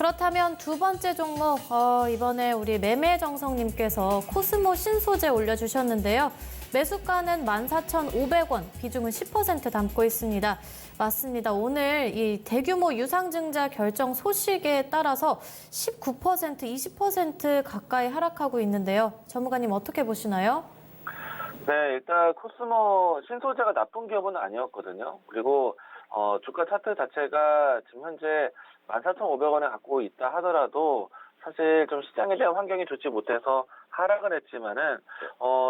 그렇다면 두 번째 종목, 이번에 우리 매매정성님께서 코스모 신소재 올려주셨는데요. 매수가는 14,500원, 비중은 10% 담고 있습니다. 맞습니다. 오늘 이 대규모 유상증자 결정 소식에 따라서 19%, 20% 가까이 하락하고 있는데요. 전문가님 어떻게 보시나요? 네, 일단 코스모 신소재가 나쁜 기업은 아니었거든요. 그리고 주가 차트 자체가 지금 현재 14,500원에 갖고 있다 하더라도 사실 좀 시장에 대한 환경이 좋지 못해서 하락을 했지만은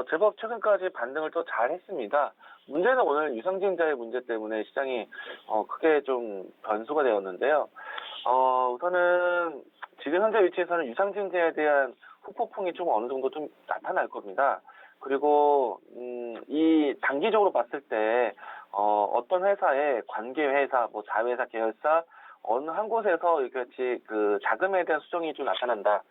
제법 최근까지 반등을 또 잘 했습니다. 문제는 오늘 유상증자의 문제 때문에 시장이 크게 좀 변수가 되었는데요. 우선은 지금 현재 위치에서는 유상증자에 대한 후폭풍이 좀 어느 정도 좀 나타날 겁니다. 그리고 이 단기적으로 봤을 때 어떤 회사의 관계 회사, 뭐 자회사, 계열사 어느 한 곳에서 이렇게 그 자금에 대한 수정이 좀 나타난다.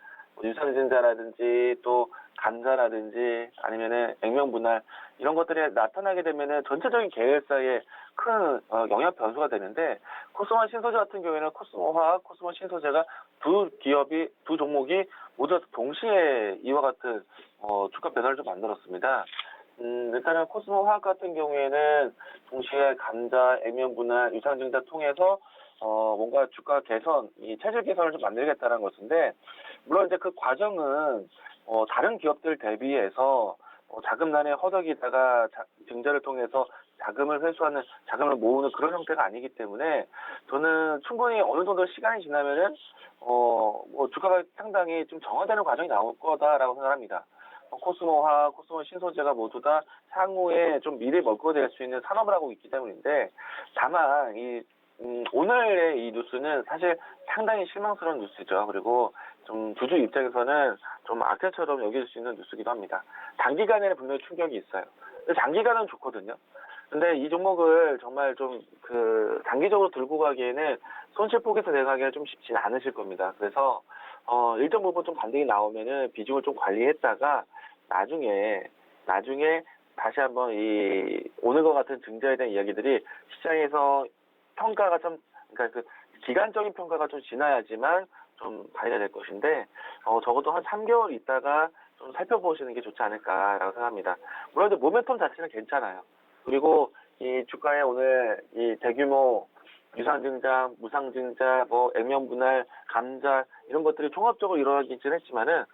유상증자라든지 또 감자라든지 아니면은 액면분할 이런 것들이 나타나게 되면은 전체적인 계열사에 큰 영향 변수가 되는데 코스모 신소재 같은 경우에는 코스모화학, 코스모 신소재가 두 종목이 모두 동시에 이와 같은 주가 변화를 좀 만들었습니다. 일단은 코스모 화학 같은 경우에는 동시에 감자, 액면분할, 유상증자 통해서 뭔가 주가 개선, 이 체질 개선을 좀 만들겠다는 것인데, 물론 이제 그 과정은 다른 기업들 대비해서 자금난에 허덕이다가 증자를 통해서 자금을 회수하는, 자금을 모으는 그런 형태가 아니기 때문에 저는 충분히 어느 정도 시간이 지나면은 주가가 상당히 좀 정화되는 과정이 나올 거다라고 생각합니다. 코스모화, 코스모 신소재가 모두 다 향후에 좀 미래 먹고 될 수 있는 산업을 하고 있기 때문인데, 다만 오늘의 이 뉴스는 사실 상당히 실망스러운 뉴스죠. 그리고 좀 주주 입장에서는 좀 악재처럼 여길 수 있는 뉴스기도 합니다. 단기간에는 분명히 충격이 있어요. 근데 장기간은 좋거든요. 근데 이 종목을 정말 좀 단기적으로 들고 가기에는 손실폭에서 내가기가 좀 쉽지는 않으실 겁니다. 그래서 일정 부분 좀 반등이 나오면은 비중을 좀 관리했다가 나중에 다시 한번 오늘과 같은 증자에 대한 이야기들이 시장에서 평가가 그러니까 기간적인 평가가 좀 지나야지만 좀 발휘가 될 것인데, 적어도 한 3개월 있다가 좀 살펴보시는 게 좋지 않을까라고 생각합니다. 물론 모멘텀 자체는 괜찮아요. 그리고 이 주가에 오늘 이 대규모 유상증자, 무상증자, 뭐 액면분할, 감자 이런 것들이 종합적으로 일어나긴 했지만은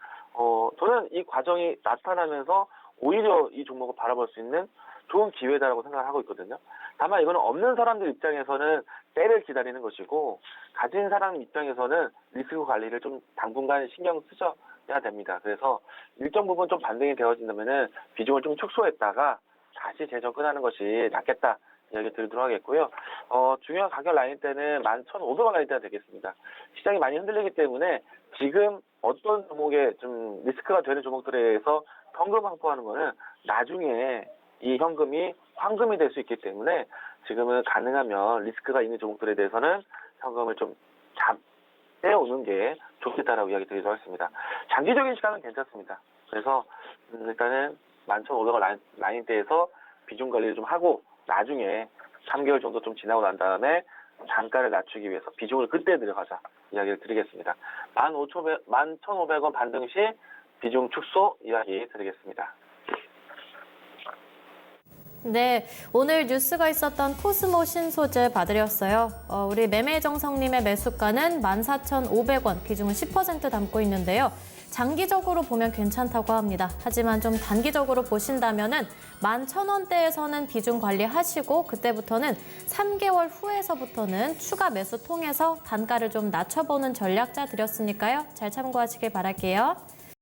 저는 이 과정이 나타나면서 오히려 이 종목을 바라볼 수 있는 좋은 기회다라고 생각을 하고 있거든요. 다만 이거는 없는 사람들 입장에서는 때를 기다리는 것이고, 가진 사람 입장에서는 리스크 관리를 좀 당분간 신경 쓰셔야 됩니다. 그래서 일정 부분 좀 반등이 되어진다면은 비중을 좀 축소했다가 다시 재접근하는 것이 낫겠다 이야기 드리도록 하겠고요. 중요한 가격 라인대는 11,500원 라인대가 되겠습니다. 시장이 많이 흔들리기 때문에 지금 어떤 종목에 좀 리스크가 되는 종목들에 대해서 현금 확보하는 거는 나중에 이 현금이 황금이 될 수 있기 때문에 지금은 가능하면 리스크가 있는 종목들에 대해서는 현금을 좀 떼어오는 게 좋겠다라고 이야기 드리도록 하겠습니다. 장기적인 시간은 괜찮습니다. 그래서 일단은 11,500원 라인대에서 비중 관리를 좀 하고 나중에 3개월 정도 좀 지나고 난 다음에 단가를 낮추기 위해서 비중을 그때 들어가자 이야기를 드리겠습니다. 11,500원 반등 시 비중 축소 이야기 드리겠습니다. 네, 오늘 뉴스가 있었던 코스모 신소재 봐드렸어요. 우리 매매정성님의 매수가는 14,500원, 비중은 10% 담고 있는데요. 장기적으로 보면 괜찮다고 합니다. 하지만 좀 단기적으로 보신다면은 11,000원대에서는 비중 관리하시고 그때부터는 3개월 후에서부터는 추가 매수 통해서 단가를 좀 낮춰보는 전략자 드렸으니까요. 잘 참고하시길 바랄게요.